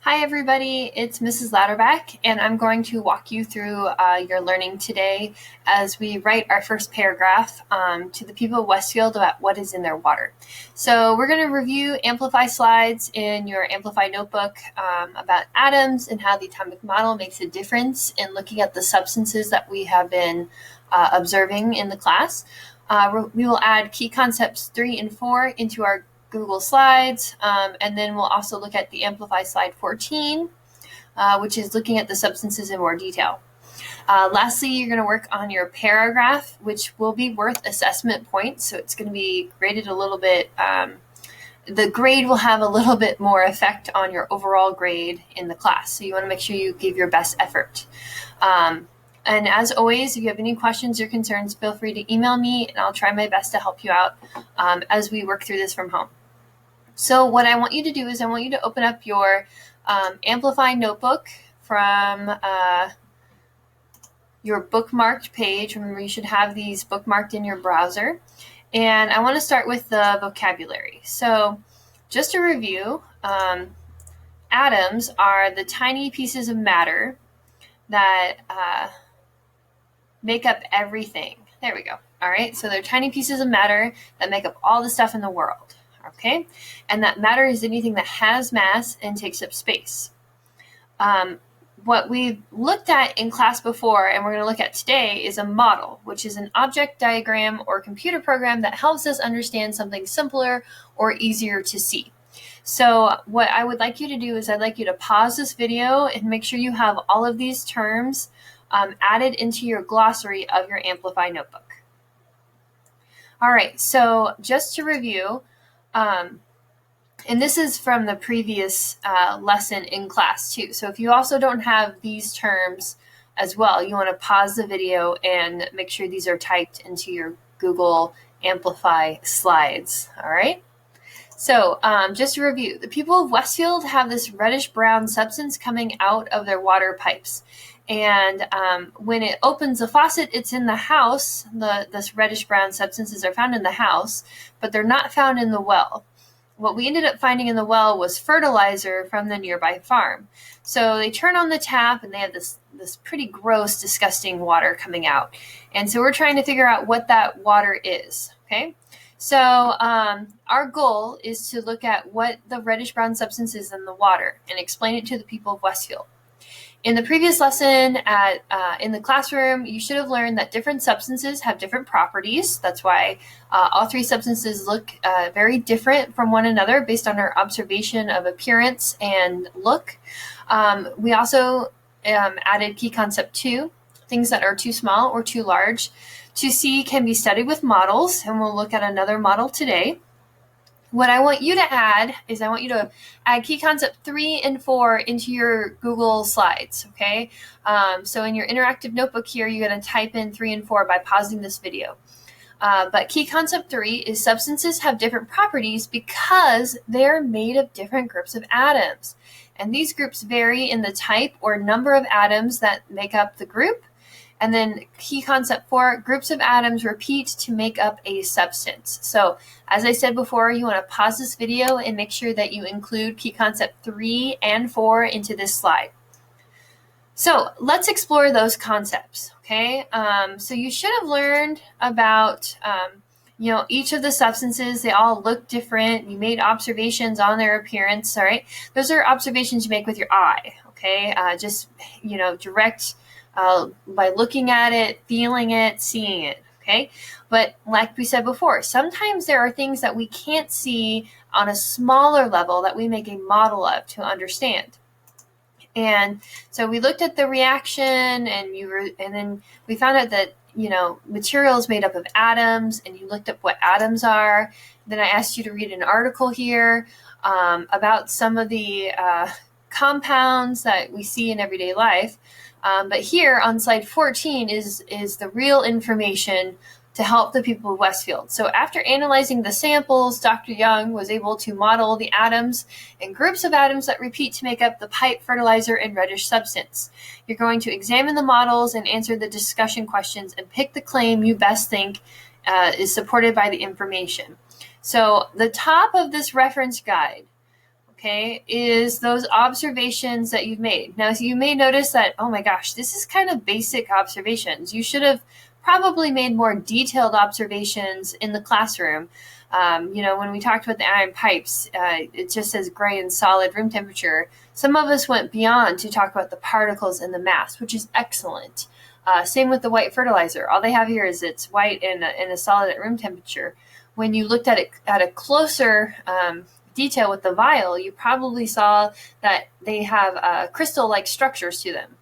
Hi everybody, it's Mrs. Latterback, and I'm going to walk you through your learning today as we write our first paragraph to the people of Westfield about what is in their water. So we're going to review Amplify slides in your Amplify notebook about atoms and how the atomic model makes a difference in looking at the substances that we have been observing in the class. We will add key concepts 3 and 4 into our Google Slides, and then we'll also look at the Amplify slide 14, which is looking at the substances in more detail. Lastly, you're going to work on your paragraph, which will be worth assessment points, so it's going to be graded a little bit. The grade will have a little bit more effect on your overall grade in the class, so you want to make sure you give your best effort. And as always, if you have any questions or concerns, feel free to email me, and I'll try my best to help you out as we work through this from home. So what I want you to do is I want you to open up your Amplify notebook from your bookmarked page. Remember, you should have these bookmarked in your browser. And I want to start with the vocabulary. So just to review, atoms are the tiny pieces of matter that make up everything. There we go. All right, so they're tiny pieces of matter that make up all the stuff in the world. Okay, and that matter is anything that has mass and takes up space. What we've looked at in class before, and we're going to look at today, is a model, which is an object diagram or computer program that helps us understand something simpler or easier to see. So what I would like you to do is I'd like you to pause this video and make sure you have all of these terms added into your glossary of your Amplify notebook. All right, so just to review, and this is from the previous lesson in class too. So if you also don't have these terms as well, you want to pause the video and make sure these are typed into your Google Amplify slides. All right. So just to review, the people of Westfield have this reddish-brown substance coming out of their water pipes. And when it opens the faucet, it's in the house. This reddish-brown substances are found in the house, but they're not found in the well. What we ended up finding in the well was fertilizer from the nearby farm. So they turn on the tap, and they have this pretty gross, disgusting water coming out. And so we're trying to figure out what that water is, okay? So our goal is to look at what the reddish-brown substance is in the water and explain it to the people of Westfield. In the previous lesson in the classroom, you should have learned that different substances have different properties. That's why all three substances look very different from one another based on our observation of appearance and look. We also added key concept 2, things that are too small or too large to see can be studied with models, and we'll look at another model today. What I want you to add is I want you to add key concept 3 and 4 into your Google Slides, okay? So in your interactive notebook here, you're going to type in 3 and 4 by pausing this video. But key concept 3 is substances have different properties because they're made of different groups of atoms. And these groups vary in the type or number of atoms that make up the group. And then key concept 4, groups of atoms repeat to make up a substance. So as I said before, you want to pause this video and make sure that you include key concept 3 and 4 into this slide. So let's explore those concepts, okay? So you should have learned about, each of the substances. They all look different. You made observations on their appearance, all right? Those are observations you make with your eye, okay? Direct by looking at it, feeling it, seeing it, okay? But like we said before, sometimes there are things that we can't see on a smaller level that we make a model of to understand. And so we looked at the reaction, and then we found out that material is made up of atoms, and you looked up what atoms are. Then I asked you to read an article here about some of the compounds that we see in everyday life. But here on slide 14 is the real information to help the people of Westfield. So after analyzing the samples, Dr. Young was able to model the atoms and groups of atoms that repeat to make up the pipe, fertilizer, and reddish substance. You're going to examine the models and answer the discussion questions and pick the claim you best think is supported by the information. So the top of this reference guide, okay, is those observations that you've made. Now, so you may notice that, oh my gosh, this is kind of basic observations. You should have probably made more detailed observations in the classroom. When we talked about the iron pipes, it just says gray and solid room temperature. Some of us went beyond to talk about the particles and the mass, which is excellent. Same with the white fertilizer. All they have here is it's white and a solid at room temperature. When you looked at it at a closer detail with the vial, you probably saw that they have crystal-like structures to them.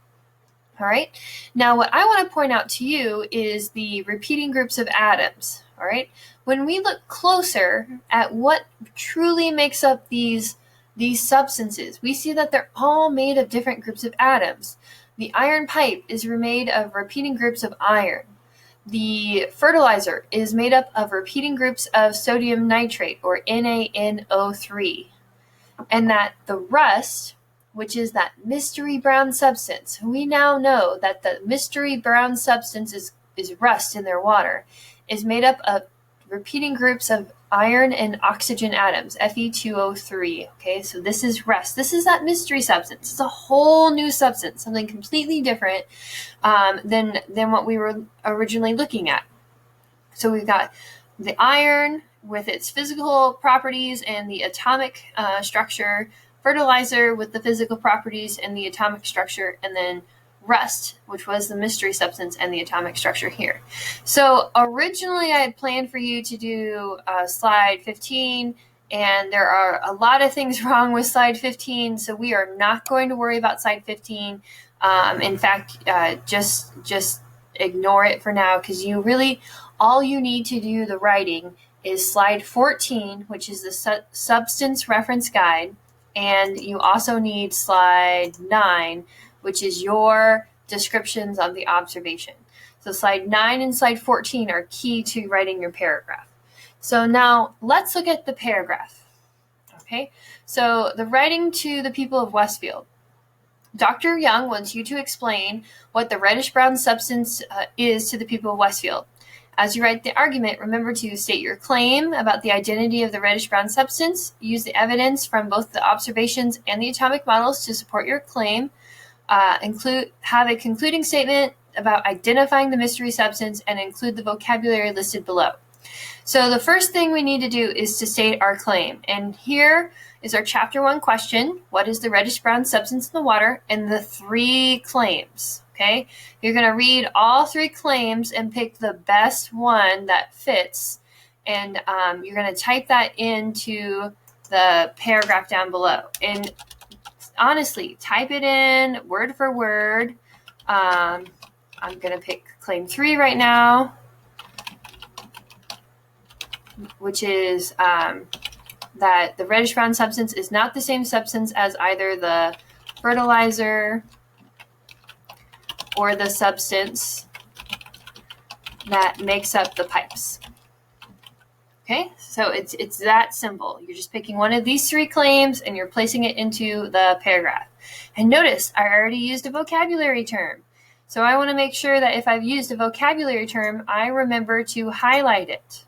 All right. Now, what I want to point out to you is the repeating groups of atoms. All right. When we look closer at what truly makes up these substances, we see that they're all made of different groups of atoms. The iron pipe is made of repeating groups of iron. The fertilizer is made up of repeating groups of sodium nitrate, or NaNO3. And that the rust, which is that mystery brown substance, we now know that the mystery brown substance is rust in their water, is made up of repeating groups of iron and oxygen atoms, Fe2O3. Okay, so this is rust. This is that mystery substance. It's a whole new substance, something completely different than what we were originally looking at. So we've got the iron with its physical properties and the atomic structure, fertilizer with the physical properties and the atomic structure, and then rust, which was the mystery substance and the atomic structure here. So originally I had planned for you to do slide 15, and there are a lot of things wrong with slide 15, so we are not going to worry about slide 15. In fact, just ignore it for now, because all you need to do the writing is slide 14, which is the substance reference guide, and you also need slide 9, which is your descriptions of the observation. So slide 9 and slide 14 are key to writing your paragraph. So now let's look at the paragraph. Okay, so the writing to the people of Westfield. Dr. Young wants you to explain what the reddish-brown substance is to the people of Westfield. As you write the argument, remember to state your claim about the identity of the reddish-brown substance. Use the evidence from both the observations and the atomic models to support your claim. Have a concluding statement about identifying the mystery substance and include the vocabulary listed below. So the first thing we need to do is to state our claim. And here is our chapter 1 question. What is the reddish-brown substance in the water? And the 3 claims. Okay, you're going to read all 3 claims and pick the best one that fits, and you're going to type that into the paragraph down below. And honestly, type it in word for word. I'm going to pick claim 3 right now, which is that the reddish-brown substance is not the same substance as either the fertilizer or the substance that makes up the pipes. Okay, so it's that simple. You're just picking one of these 3 claims and you're placing it into the paragraph. And notice, I already used a vocabulary term. So I want to make sure that if I've used a vocabulary term, I remember to highlight it.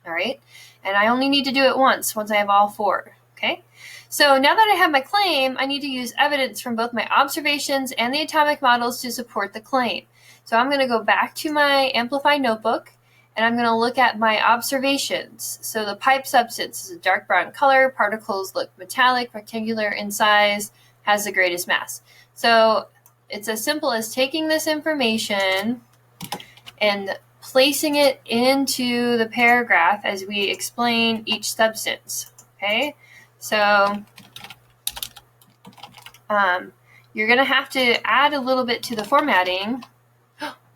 All right, and I only need to do it once I have all 4. Okay, so now that I have my claim, I need to use evidence from both my observations and the atomic models to support the claim. So I'm going to go back to my Amplify notebook, and I'm going to look at my observations. So the pipe substance is a dark brown color, particles look metallic, rectangular in size, has the greatest mass. So it's as simple as taking this information and placing it into the paragraph as we explain each substance. Okay, so you're going to have to add a little bit to the formatting.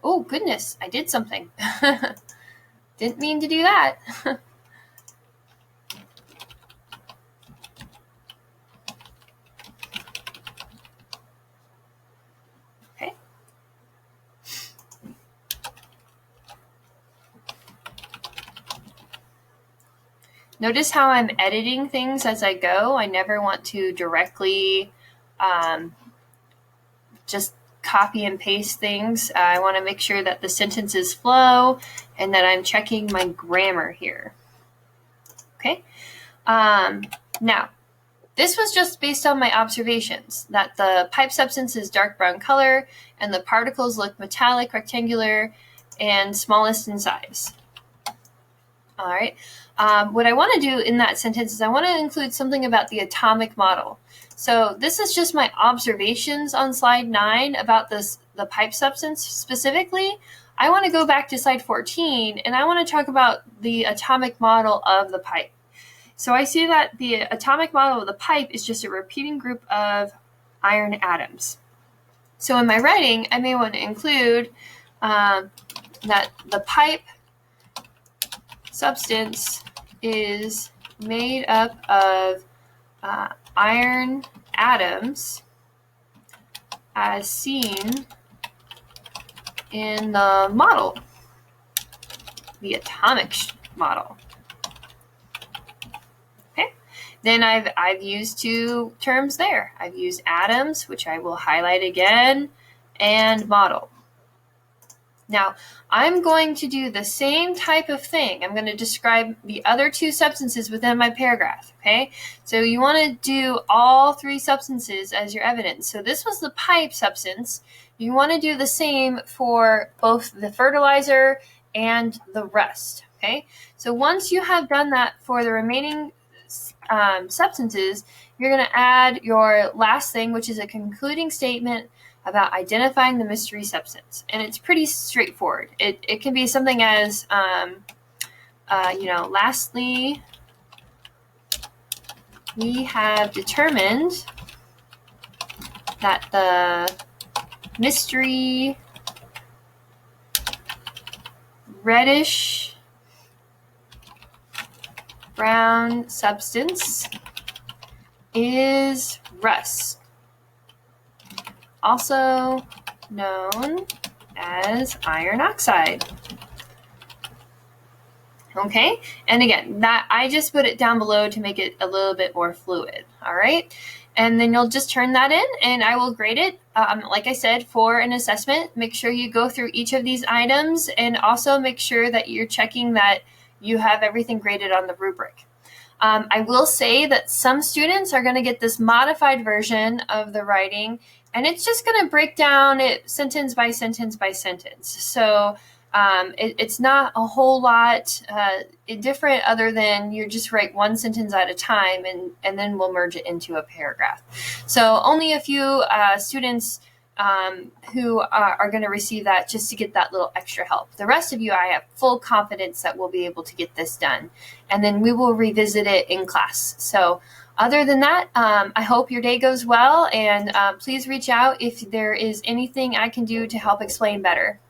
Oh, goodness, I did something. Didn't mean to do that. Okay. Notice how I'm editing things as I go. I never want to directly just copy and paste things. I want to make sure that the sentences flow and that I'm checking my grammar here. Okay. Now, This was just based on my observations, that the pipe substance is dark brown color and the particles look metallic, rectangular, and smallest in size. All right. What I want to do in that sentence is I want to include something about the atomic model. So this is just my observations on slide 9 about the pipe substance specifically. I want to go back to slide 14 and I want to talk about the atomic model of the pipe. So I see that the atomic model of the pipe is just a repeating group of iron atoms. So in my writing, I may want to include that the pipe substance is made up of iron atoms as seen in the model, the atomic model. Okay, then I've used two terms there. I've used atoms, which I will highlight again, and model. Now, I'm going to do the same type of thing. I'm going to describe the other two substances within my paragraph, okay? So you want to do all three substances as your evidence. So this was the pipe substance. You want to do the same for both the fertilizer and the rest, okay? So once you have done that for the remaining substances, you're going to add your last thing, which is a concluding statement about identifying the mystery substance. And it's pretty straightforward. It can be something as, lastly, we have determined that the mystery reddish brown substance is rust, also known as iron oxide. Okay, and again, that I just put it down below to make it a little bit more fluid. All right, and then you'll just turn that in, and I will grade it. Like I said, for an assessment, make sure you go through each of these items, and also make sure that you're checking that you have everything graded on the rubric. I will say that some students are going to get this modified version of the writing, and it's just going to break down it sentence by sentence by sentence. So it's not a whole lot different, other than you just write one sentence at a time, and then we'll merge it into a paragraph. So only a few students who are going to receive that, just to get that little extra help. The rest of you, I have full confidence that we'll be able to get this done, and then we will revisit it in class. So other than that, I hope your day goes well, and please reach out if there is anything I can do to help explain better.